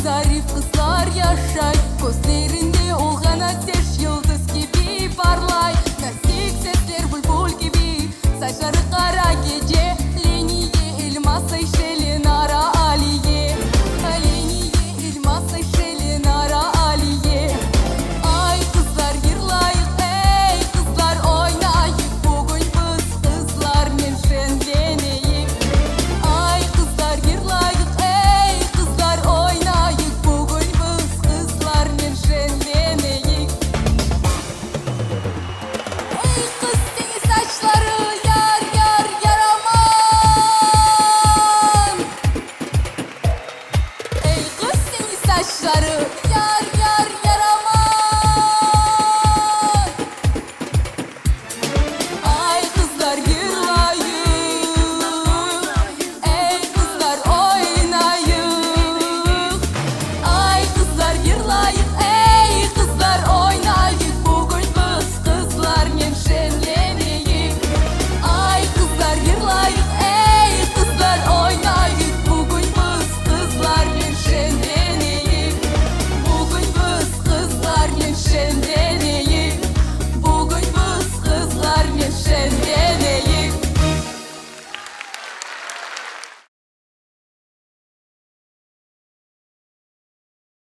zarif kızlar yaşay. Gözlerinde olgan ateş yıldız gibi parlay. Nazik sesler bülbül gibi, saçları kara gece. Leniye elmas ayşeli nara aliye. Leniye elmas ayşeli nara aliye. Ay kızlar yırlayık, ey kızlar oynayık. Bugün biz kızlarмен şenleneyik. Ay kızlar yırlayık, ey kızlar oynayık. Bugün biz kızlarмен şenleneyik. Ey kız seni saçları yar yar yaraman. Ey kız seni saçları